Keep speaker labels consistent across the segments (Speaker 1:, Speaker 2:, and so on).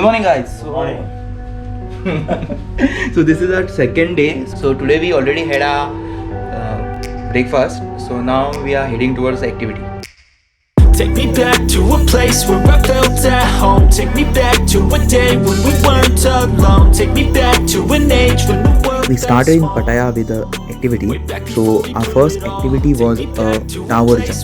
Speaker 1: morning, guys. So this is our second day. So today we already had our breakfast. So now we are heading towards the activity.
Speaker 2: Take me back to a place where I felt at home. Take me back to a day when we weren't alone. Take me back to an age when the world.
Speaker 3: We started in Pattaya with the activity. So our first activity was a tower jump.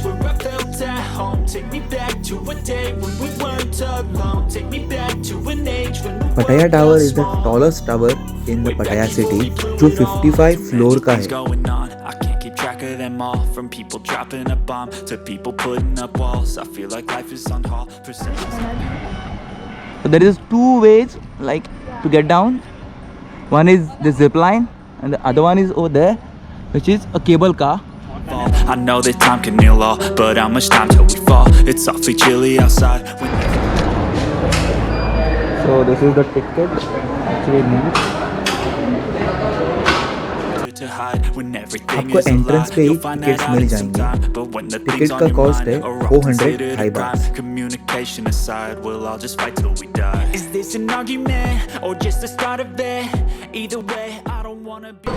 Speaker 3: Pattaya Tower is the tallest tower in the Pattaya city, जो 55 floor का है.
Speaker 2: Of them all, from people dropping a bomb to people putting up walls. I feel like life is on hold for seconds.
Speaker 1: So there is two ways like to get down. One is the zip line and the other one is over there, which is a cable car.
Speaker 2: I know that time can heal all, but how much time till we fall? It's awfully chilly outside.
Speaker 1: So this is the ticket actually need.
Speaker 3: आपको entrance पे ही tickets मिल जाएंगे. Ticket का cost है 400 Thai baht.
Speaker 2: Communication aside, we'll all just fight till we die. Is this an argument or just the start of it? Either way, I don't wanna be.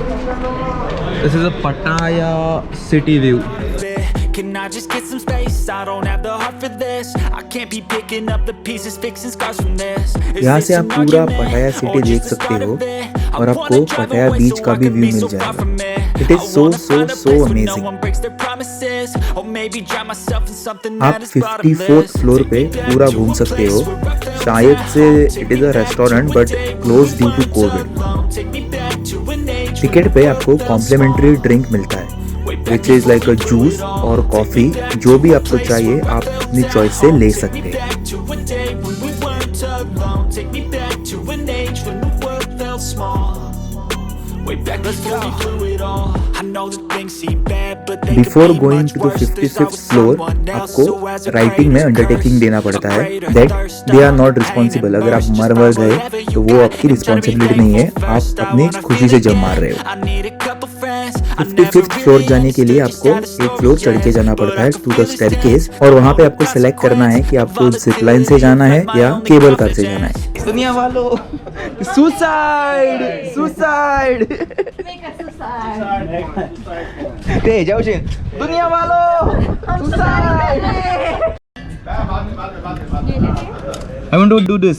Speaker 1: This is a Pattaya city view.
Speaker 2: Can I just get some space? I don't have the heart for this. I can't be picking up the pieces, fixing scars from this.
Speaker 3: यहाँ से आप पूरा पटाया city देख सकते हो और आपको पटाया बीच का भी व्यू मिल जाएगा. It is so amazing. आप 54th फ्लोर पे पूरा घूम सकते हो. शायद से it is a restaurant but close due to Covid. Ticket पे आपको कॉम्प्लीमेंट्री ड्रिंक मिलता है, which is like a juice और कॉफी. जो भी आपको चाहिए आप अपनी चॉइस से ले सकते हैं. Before going to the 55th floor, आपको राइटिंग में अंडरटेकिंग देना पड़ता है that they are not responsible. अगर आप मर गए तो वो आपकी रिस्पॉन्सिबिलिटी नहीं है, आप अपनी खुशी से जम मार रहे हो. 55th फ्लोर जाने के लिए आपको एक फ्लोर चढ़ के जाना पड़ता है टू द स्टेयरकेस, और वहाँ पे आपको सेलेक्ट करना है कि आपको जिप लाइन से जाना है या केबल कार से जाना है.
Speaker 1: दुनिया वालों, सुसाइड जाओ दुनिया वालों, suicide. I want to do this.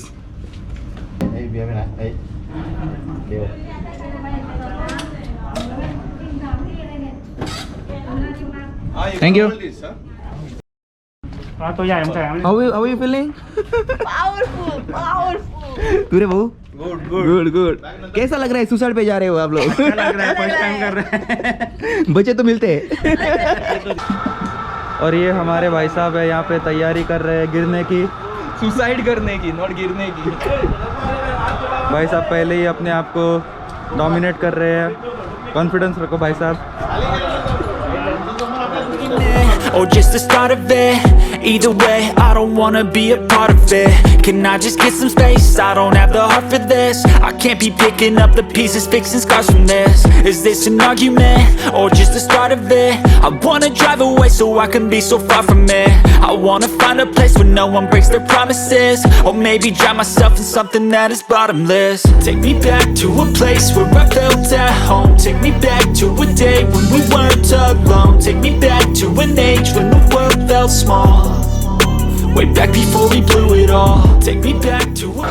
Speaker 1: Thank you. How are you feeling?
Speaker 4: Powerful.
Speaker 1: पूरे बहू गुड. कैसा लग रहा है? सुसाइड पे जा रहे हो आप लोग?
Speaker 5: लग रहा है, फर्स्ट टाइम कर रहे हैं.
Speaker 1: बच्चे तो मिलते हैं. और ये हमारे भाई साहब है, यहाँ पे तैयारी कर रहे हैं गिरने की, सुसाइड करने की, नॉट गिरने की. भाई साहब पहले ही अपने आप को डोमिनेट कर रहे हैं. कॉन्फिडेंस रखो भाई साहब.
Speaker 2: Or just the start of it. Either way, I don't wanna be a part of it. Can I just get some space? I don't have the heart for this. I can't be picking up the pieces, fixing scars from this. Is this an argument or just the start of it? I wanna drive away so I can be so far from it. I wanna find a place where no one breaks their promises, or maybe drown myself in something that is bottomless. Take me back to a place where I felt at home. Take me back to a day when we weren't alone. Take me back to an age when the world felt small, way back before we blew it all. Take me back to a...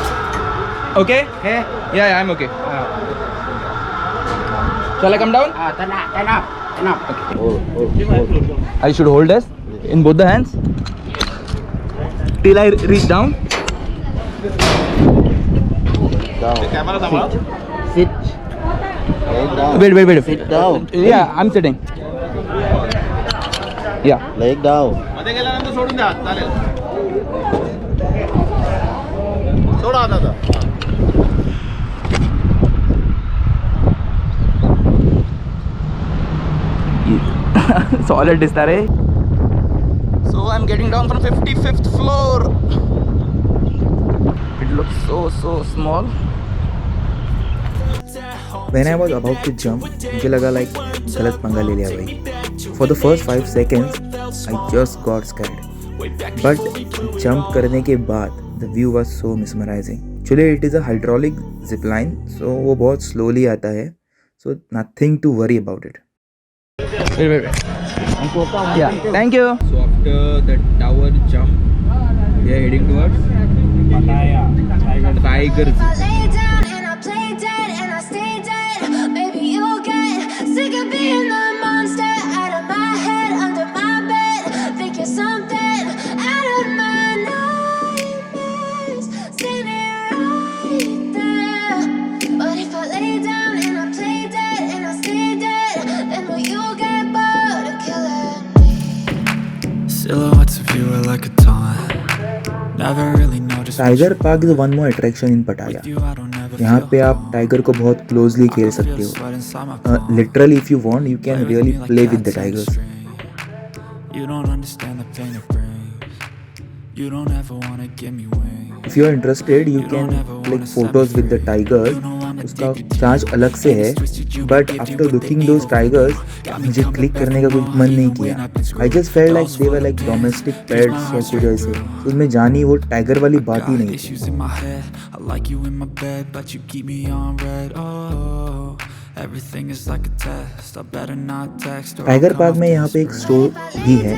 Speaker 1: Okay? Yeah, I'm okay. Shall I come down?
Speaker 5: Turn up.
Speaker 1: I should hold this in both the hands till I reach down.
Speaker 5: Sit.
Speaker 1: Wait.
Speaker 5: Sit down.
Speaker 1: Yeah, I'm sitting. Yeah.
Speaker 5: Leg down.
Speaker 1: Solid distare. So I'm getting down from 55th floor. It looks so small.
Speaker 3: When I was about to jump, मुझे लगा like गलत पंगा ले लिया भाई. For the first 5 seconds, I just got scared. But jump करने के बाद, the view was so mesmerizing. Actually it is a hydraulic zip line, so वो बहुत स्लोली आता है, so nothing to worry about it.
Speaker 1: Yeah, thank you. So after the tower jump, we are heading towards
Speaker 5: Pattaya,
Speaker 1: Tiger Zoo.
Speaker 4: I lay down and I play dead and I stay dead. Maybe you'll get sick of being the monster out of my head, under my bed. Think you're something out of my nightmares, standing right there. But if I lay down and I play dead and I stay dead, then will you get bored of killing me?
Speaker 2: Silhouettes of you are like a taunt. Never really noticed what
Speaker 3: tiger
Speaker 2: you
Speaker 3: park is one more attraction in पटाया.
Speaker 2: do. I don't ever
Speaker 3: यहाँ
Speaker 2: feel
Speaker 3: पे आप tiger को बहुत closely खेल सकते हो. Literally if you want you can really play with the tigers.
Speaker 2: You don't understand the pain it brings. You don't ever wanna give me wings.
Speaker 3: If you are interested you can click photos with the tigers. उसका charge अलग से है, but after looking those tigers मुझे click करने का कोई मन नहीं किया. I just felt like they were like domestic pets और कुछ ऐसे. उसमें जानी वो टाइगर वाली बात ही नहीं थी.
Speaker 2: Issues in my head. I like you in my bed, but you keep me on red. Oh, everything is like a test. I better not text or
Speaker 3: tiger park में यहाँ पे एक स्टोर भी है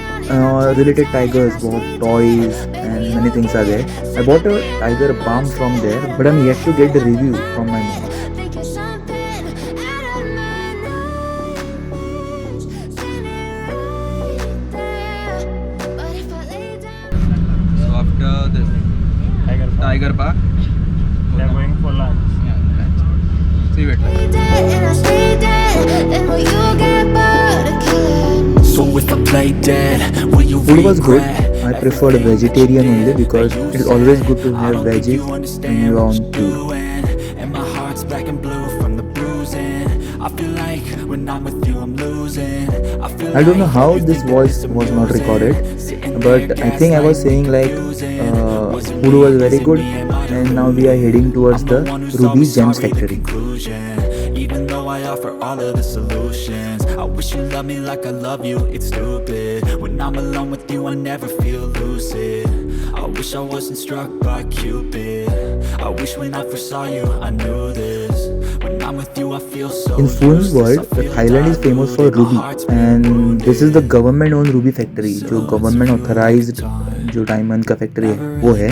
Speaker 3: रिलेटेड टाइगर्स, बहुत toys and many things are there. I bought a tiger balm from there, but I'm yet to get the review from my mom.
Speaker 4: Think you're something out of my nightmares, standing right there. But if I lay down.
Speaker 1: So after this Tiger Park,
Speaker 5: They're going for lunch.
Speaker 1: see you at lunch.
Speaker 4: Dead and I stay dead, then will you get bored of killing me?
Speaker 2: so if I play dead, will you
Speaker 3: Food was good.
Speaker 2: regret?
Speaker 3: I preferred vegetarian only because it is always good to have veggies when you are on tour.
Speaker 2: And my heart's black and blue from the bruising. I feel like when I'm with you I'm losing.
Speaker 3: I don't know how this voice was not recorded, but I think I was saying like food was very good, and now we are heading towards the Ruby Gems Factory.
Speaker 2: Even though I offer all of the solutions, I wish you loved me like I love you, it's stupid. When I'm alone with you I never feel lucid. I wish I wasn't struck by Cupid. I wish when I first saw you I knew this. When I'm with you I feel so
Speaker 3: In food world, the Thailand is famous for ruby, and this is the government owned ruby factory, जो government authorized जो diamond का factory है वो है.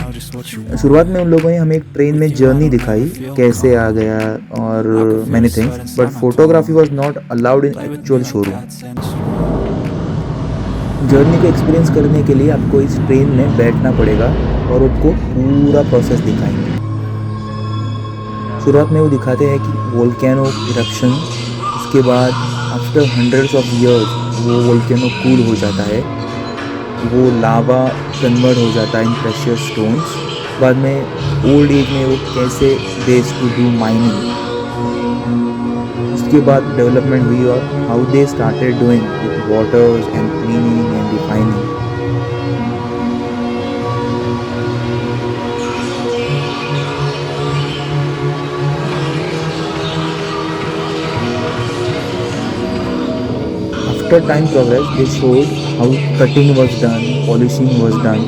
Speaker 3: शुरुआत में उन लोगों ने हमें एक ट्रेन में जर्नी दिखाई, कैसे आ गया और many things, but photography was not allowed in actual showroom. Journey को एक्सपीरियंस करने के लिए आपको इस ट्रेन में बैठना पड़ेगा और आपको पूरा प्रोसेस दिखाएंगे. शुरुआत में वो दिखाते हैं कि वोल्केनो इरप्शन, उसके बाद आफ्टर हंड्रेड्स ऑफ इयर्स वो वोल्केनो कूल हो जाता है, वो लावा कन्वर्ट हो जाता है इन प्रेशियस स्टोन्स. बाद में ओल्ड एज में वो कैसे दे टू डू माइनिंग, उसके बाद डेवलपमेंट हुई और how they started doing with waters and cleaning and refining. After time progress, they showed how cutting was done, polishing was done.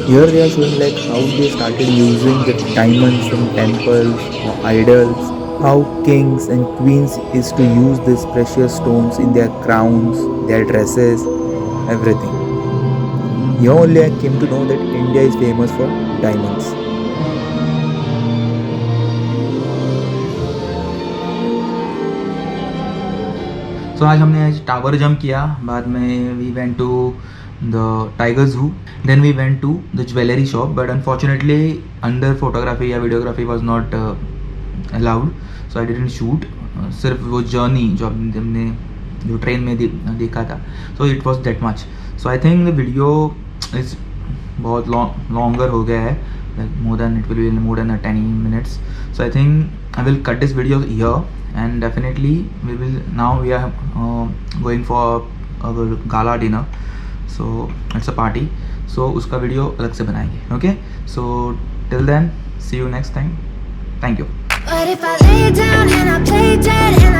Speaker 3: Here they are showing like how they started using the diamonds in temples or idols, how kings and queens is to use these precious stones in their crowns, their dresses, everything. Here only I came to know that India is famous for diamonds.
Speaker 1: तो आज हमने tower jump किया, बाद में we went to the tiger zoo, then we went to the jewellery shop, but unfortunately under photography या videography was not allowed, so I didn't shoot. सिर्फ वो journey जो हमने जो ट्रेन में देखा था, so it was that much. So I think the video is बहुत लॉन्गर हो गया है, more than it will be more than 10 minutes. So I think I will cut this video here, and definitely we are going for our gala dinner, so it's a party, so uska video alag se banayenge. Okay, so till then, see you next time. Thank you.
Speaker 4: But if I lay down and I play dead and I